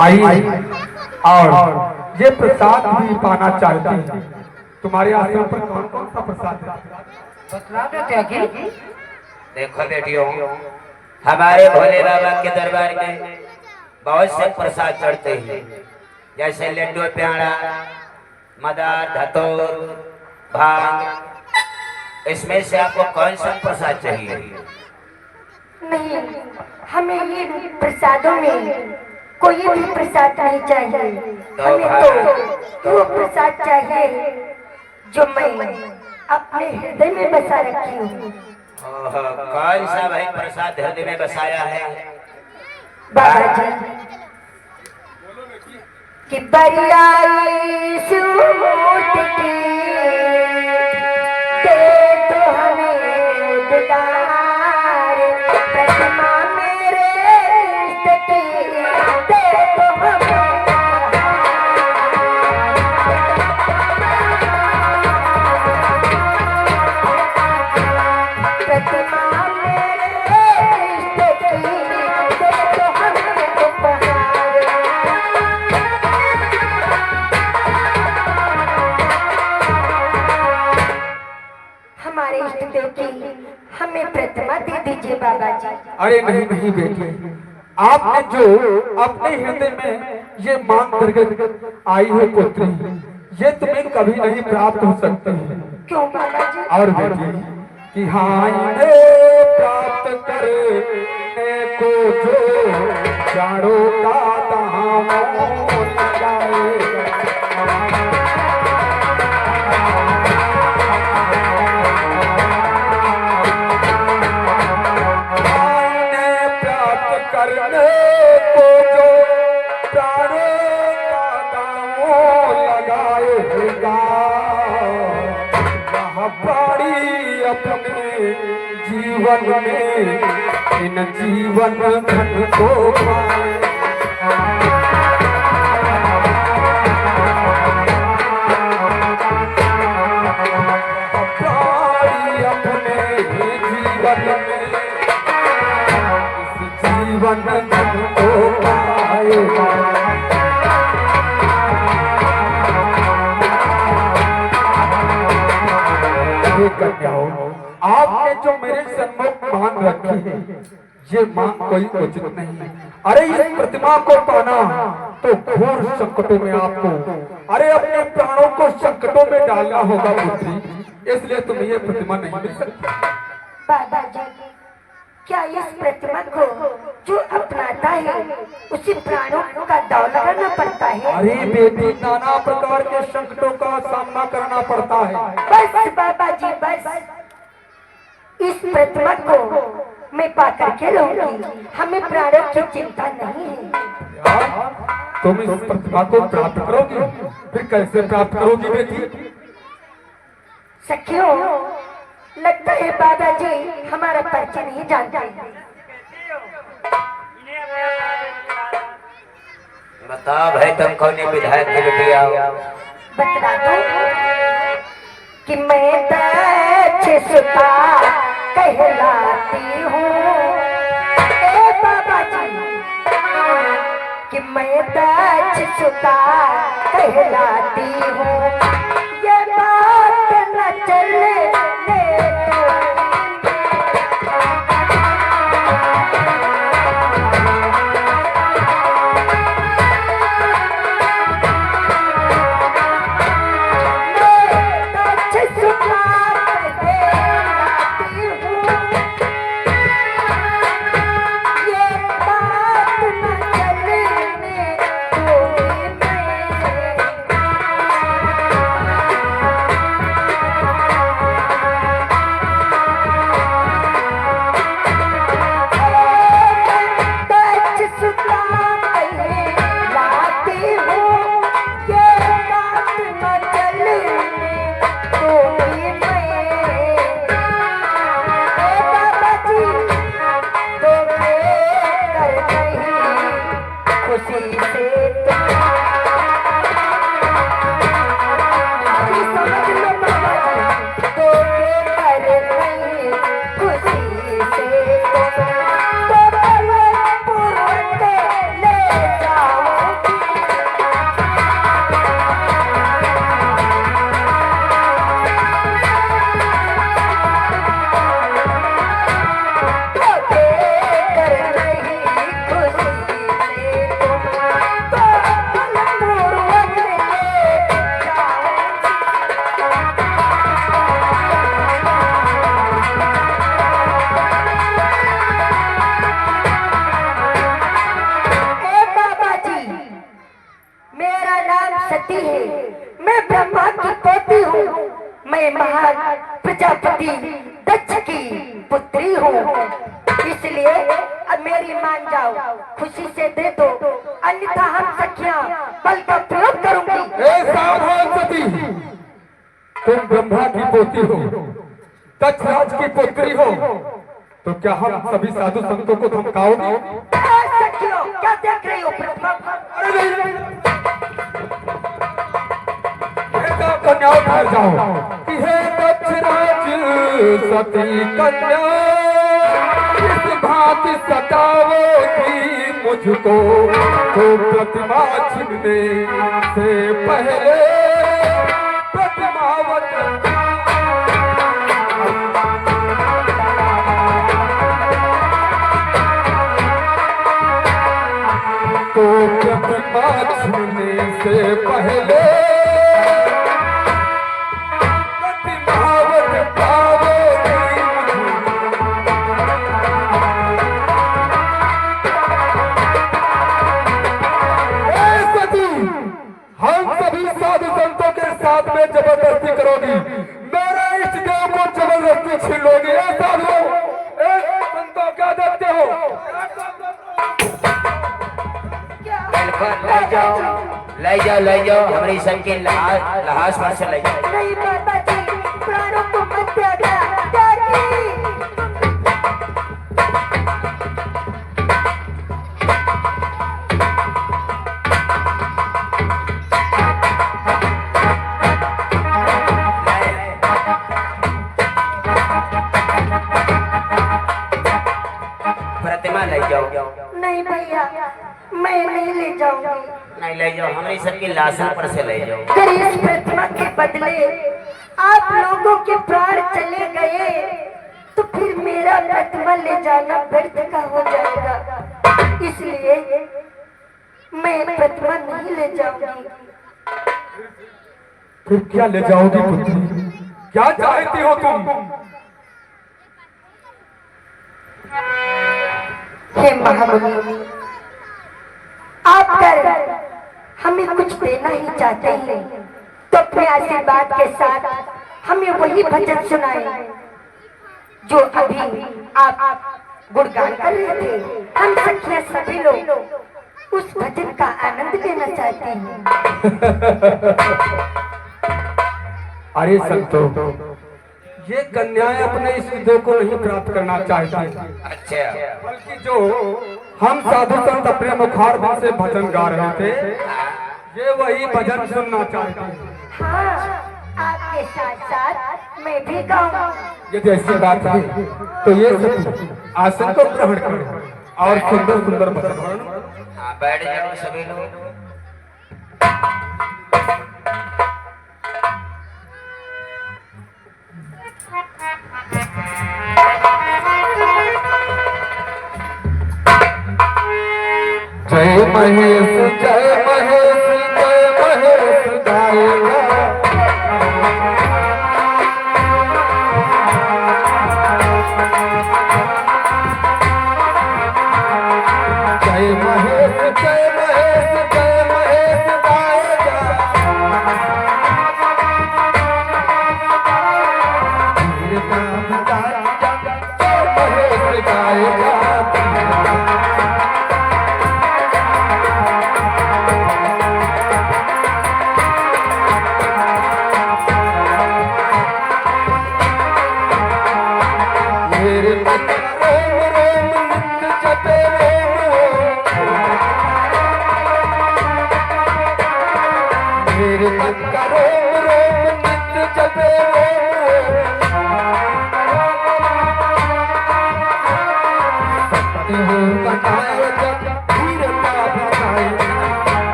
आई और ये प्रसाद भी पाना चाहती है। तुम्हारे आश्रम पर कौन कौन सा प्रसाद है? बतला देते हैं कि देखो बेटियों, हमारे भोले बाबा के दरबार में बहुत से प्रसाद चढ़ते हैं, जैसे लड्डू, प्याड़ा, मदार, धतूर, भांग। इसमें से आपको कौन सा प्रसाद चाहिए? नहीं, हमें ये प्रसादों में कोई भी प्रसाद नहीं चाहिए। हमें तो वो प्रसाद चाहिए जो मैं अपने हृदय में बसा रखी हूँ। कौन सा भाई प्रसाद हृदय में बसाया है? बाबा जी कि बरियाई सूट की दे दो हमें दिदार, प्रतिमा मेरे इष्ट की दे दो हमें। प्रतिमा मेरे इष्ट की दे दो हमें उपहार। हमारे इष्ट देव की हमें प्रतिमा दे दीजिए बाबा जी। अरे नहीं नहीं बेटी, आपने जो अपने हृदय में ये मांग करके आई है पुत्री, ये तुम्हें कभी नहीं प्राप्त हो सकती है। क्यों बाबा जी? और बेटी कि हाँ इन्हें प्राप्त करने को जो चारों का दामन लगाएगा। करने को जो प्राणों का दामों लगाएगा, वह प्राणी अपने जीवन में इन जीवन धन को पाए। प्राणी अपने जीवन में जीवन को पाएगा। कन्याओं, आपने जो मेरे सम्मुख मांग रखी है, ये मांग कोई उचित नहीं है। अरे इस प्रतिमा को पाना तो घोर संकटों में आपको, अरे अपने प्राणों को संकटों में डालना होगा पुत्री, इसलिए तुम्हें ये प्रतिमा नहीं मिल सकती। बाबा जी क्या इस प्रतिमा को जो अपनाता है उसे प्राणों का दाव लगाना पड़ता है? अरे बेटी, नाना प्रकार के संकटों का सामना करना पड़ता है। बस बाबा जी बस, इस प्रतिमा को मैं पा करके रहूंगी, हमें प्राणों की चिंता नहीं है। तुम इस प्रतिमा को प्राप्त करोगी, फिर कैसे प्राप्त करोगी बेटी? सखियों, लगता है बाबा जी हमारा परिचय नहीं जानते। बताओ भाई, तुम कौन विधायक की बेटिया? बतला दो कि मैं दक्ष सुता कहलाती हूँ। ए बाबा जी कि मैं दक्ष सुता कहलाती हूँ। ये बात न चले जाओ। सती है, मैं ब्रह्मा की पोती हूँ, मैं महान प्रजापति दक्ष की पुत्री हूँ। इसलिए अब मेरी मान जाओ, खुशी से दे दो, अन्यथा हम सखियां बल का प्रयोग करूंगी। सावधान सती, तुम ब्रह्मा की पोती हो, दक्ष राज की पुत्री हो, तो क्या हम सभी साधु संतों को धमकाओगे? सखियों, क्या देख रही हो प्रतिमा? अरे नहीं, कन्या ठहर जाओ कि हे दक्ष राज सती कन्या, इस भांति सताओगी मुझको, तो प्रतिमा छीनने से पहले प्रतिमावत तो प्रतिमा छूने से पहले प्रतिमावत पाओगी। सती, हम सभी साधु संतों के साथ में जबरदस्ती करोगी, मेरे इष्ट देव को जबरदस्ती छीन लोगी। साधु संतों क्या देखते हो? ले जाओ हमारी सबके लहाज पर से ले जाओ। नहीं माता जी, प्राणों को मत त्यागा, त्यागी। प्रतिमा ले जाओ। नहीं भैया, मैं नहीं ले जाऊंगी। नहीं ले जाओ, हमारी सबकी लाशों पर से ले जाओ। अगर इस प्रतिमा के बदले आप लोगों के प्राण चले गए तो फिर मेरा प्रतिमा ले जाना व्यर्थ का हो जाएगा। इसलिए मैं प्रतिमा नहीं ले जाऊंगी। फिर क्या ले जाओगी पुत्री? क्या चाहती हो तुम? हे महामुनि, आप कर हमें कुछ देना ही चाहते हैं तो अपने आशीर्वाद के साथ हमें वही भजन सुनाए जो अभी आप गुणगान कर रहे थे। हम सखियां सभी लोग उस भजन का आनंद लेना चाहते हैं। अरे संतो, ये कन्याएं अपने इस विद्या को नहीं प्राप्त करना चाहती, अच्छा, बल्कि जो हम साधु संत अपने मुखार में से भजन गा रहे थे, ये वही भजन सुनना चाहते हैं। हाँ, आपके साथ साथ मैं भी गाऊंगा। यदि ऐसी बात है तो ये सब आसन को ग्रहण करें और सुंदर सुंदर भजन। हाँ, बैठ जाओ सभी लोग। जय महेश जय महेश जय महेश गाएगा, जय महेश जय महेश जय महेश गाएगा, जय महेश गाएगा।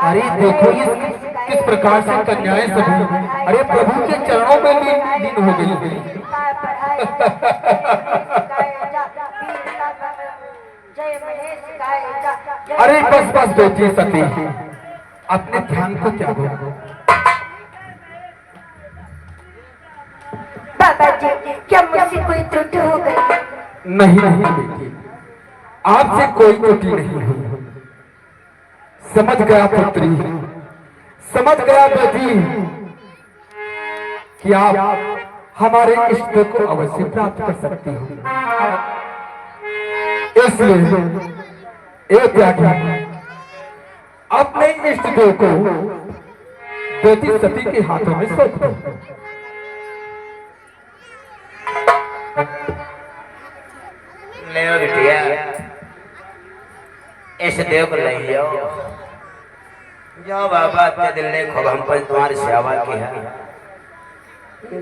अरे देखो ये किस प्रकार से कन्याएं सभी अरे प्रभु के चरणों में लीन हो गई है। अरे बस बस बेटी सती अपने ध्यान को त्यागो। बाबा जी क्या मुझसे कोई त्रुटि हो गई? नहीं नहीं बेटी आपसे कोई त्रुटि नहीं हुई। समझ गया पुत्री समझ गया बेटी कि आप हमारे इष्ट को अवश्य प्राप्त कर सकती हो। इसलिए एक त्यागी अपने इष्ट देव को बेटी सती के हाथों में सौंप दो। ले बिटिया इस देव को ले जाओ। जाओ बाबा अपने दिल ने खूब हम पर तुम्हारी सेवा की है।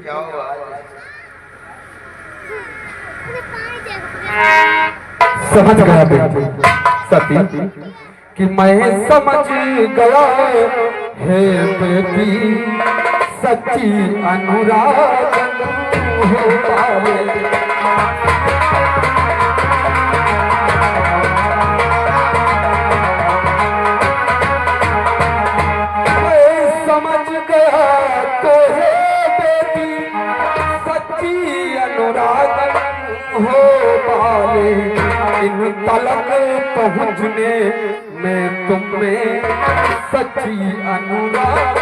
जाओ समझ गया बेटी सती कि मैं समझ गया है बेटी सच्ची अनुराग होता है। हो पाले इन तलक पहुँचने में तुम में सच्ची अनुराग।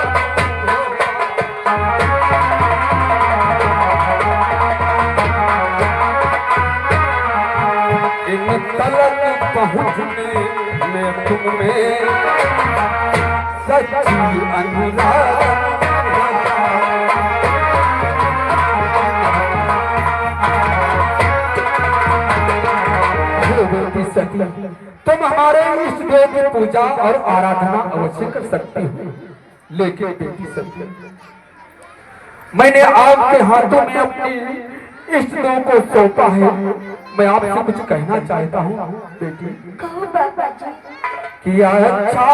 इन तलक पहुँचने में तुम में सच्ची अनुराग। सती तुम हमारे इष्ट देव की पूजा और आराधना अवश्य कर सकती हो, लेकिन बेटी सती मैंने आपके हाथों में अपने इष्ट देव को सौंपा है। मैं आपसे कुछ कहना चाहता हूँ बेटी। कहो बाबा जी। कि अच्छा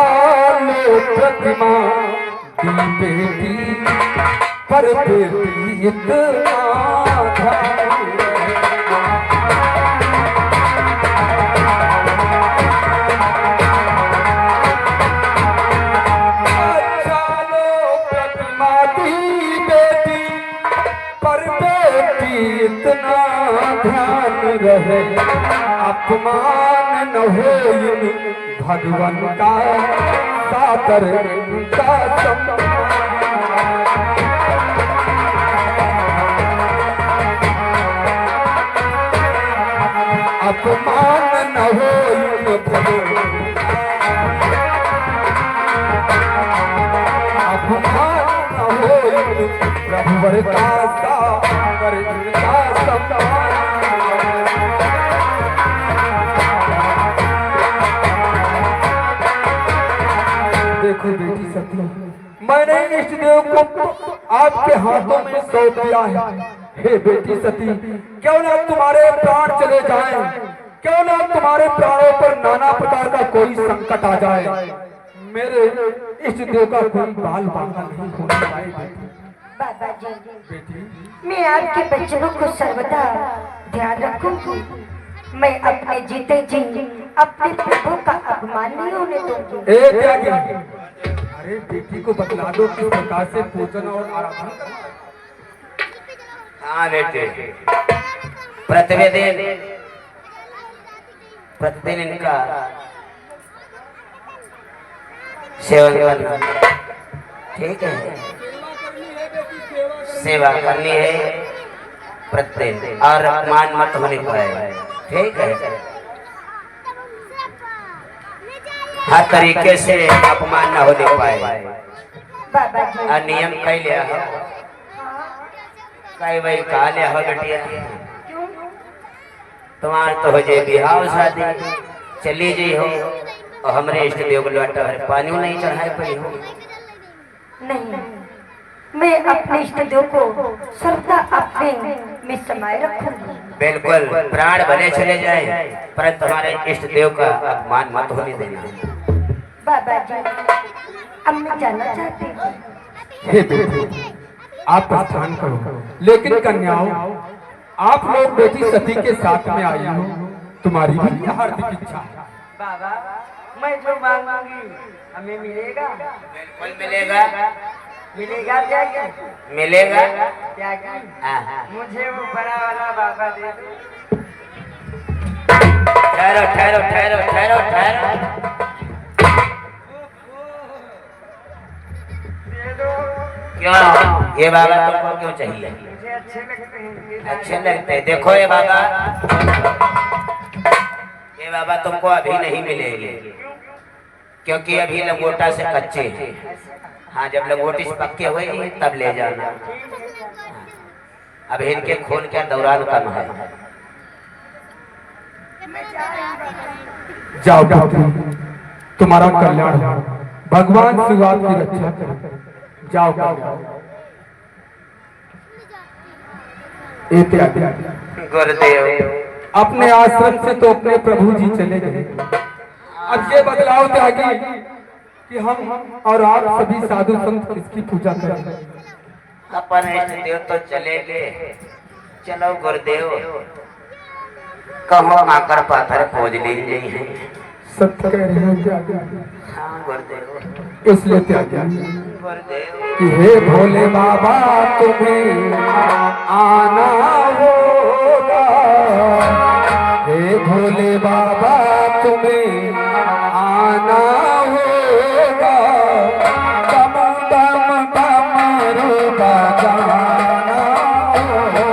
लो प्रतिमा दी बेटी पर बेटी इतना इतना ध्यान रहे अपमान न हो भगवान का सादर का अपमान न हो अपमान न हो प्रभुवर का सादर का देखो बेटी सती मैंने इष्ट देव को आपके हाथों में सौंप दिया है। हे बेटी सती क्यों ना तुम्हारे प्राण चले जाएं, क्यों ना तुम्हारे प्राणों पर नाना प्रकार का कोई संकट आ जाए, मेरे इष्ट देव का कोई बाल बांका नहीं होना पाए। बाबा जी बेटी मैं आपके बच्चों को सर्वदा ध्यान रखूंगी। मैं अपने जीते जी अपने प्रभु का अपमान नहीं होने दूंगी। ए त्यागी अरे बेटी को बतला दो किस प्रकार से पूजन और आराधना करना। हाँ बेटे प्रतिदिन इनका सेवन करना ठीक है। सेवा करनी है प्रतिदिन और अपमान मत होने पाए ठीक है। हर तरीके से अपमान न होने पाए। बाबा जी और नियम कई लिया हो कई वही कहा लिया हो बेटिया तुम्हारे तो हो जाए बिहाव शादी चली जी हो और हमरे इष्ट देव को लौटा पानी नहीं चढ़ाए पड़ी हो। नहीं मैं अपने इष्ट देव को सर्वदा अपने में समाये रखूंगी। बिल्कुल प्राण भले चले जाए पर तुम्हारे इष्ट देव का अपमान मत होने देना। बाबा जी, अब मैं जाना चाहती हूँ। हे बेटे, आप प्रस्थान करो, लेकिन कन्याओं, आप लोग बेटी सती के साथ में आई हो, तुम्हारी भी यह हार्दिक इच्छा है। बाबा, मैं जो मांगूंगी हमें मिलेगा। बिल्कुल मिलेगा। मिलेगा त्यागी? मिलेगा। त्यागी, हाँ। मुझे वो बड़ा वाला बाबा दे दो। ठहरो ठहरो ठहरो ठहरो ठहरो। दे दो। क्यों? ये बाबा तुमको क्यों चाहिए? मुझे अच्छे लगते हैं। अच्छे लगते हैं। देखो ये बाबा तुमको अभी नहीं मिलेंगे, क्योंकि अभी लंगोटा से कच्चे हैं। हाँ, जब लंगोटी से पक्के हुए तब ले जाना। अब इनके खून के दौरान कम है। जाओ बेटी, तुम्हारा कल्याण हो, भगवान शिव आपकी रक्षा करे। जाओ गुरुदेव, अपने आश्रम से तो अपने प्रभु जी चले गए, अब ये बदलाव त्यागी कि हम और आप सभी साधु संत इसकी पूजा करें। अपन इष्ट देव तो चले गए, चलो गुरुदेव कहो आकर पाथर खोज लीजिए हैं। सत्य कह रहे हैं त्यागी। हाँ गुरुदेव, इसलिए त्यागी गुरुदेव कि हे भोले बाबा तुम्हें आना होगा, हे भोले बाबा तुम्हें आना होगा, दम दम डमरू बजाना होगा।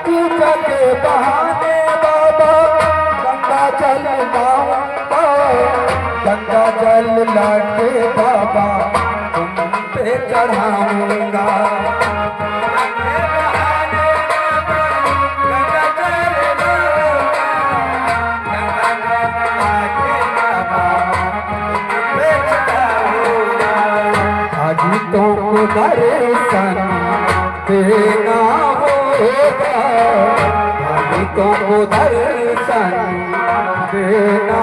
पूजा के बहाने बाबा गंगा जल लाऊंगा, गंगा जल लाके बाबा तुम पे चढ़ाऊंगा। भक्तों को दर्शन देना होगा, भक्तों को दर्शन देना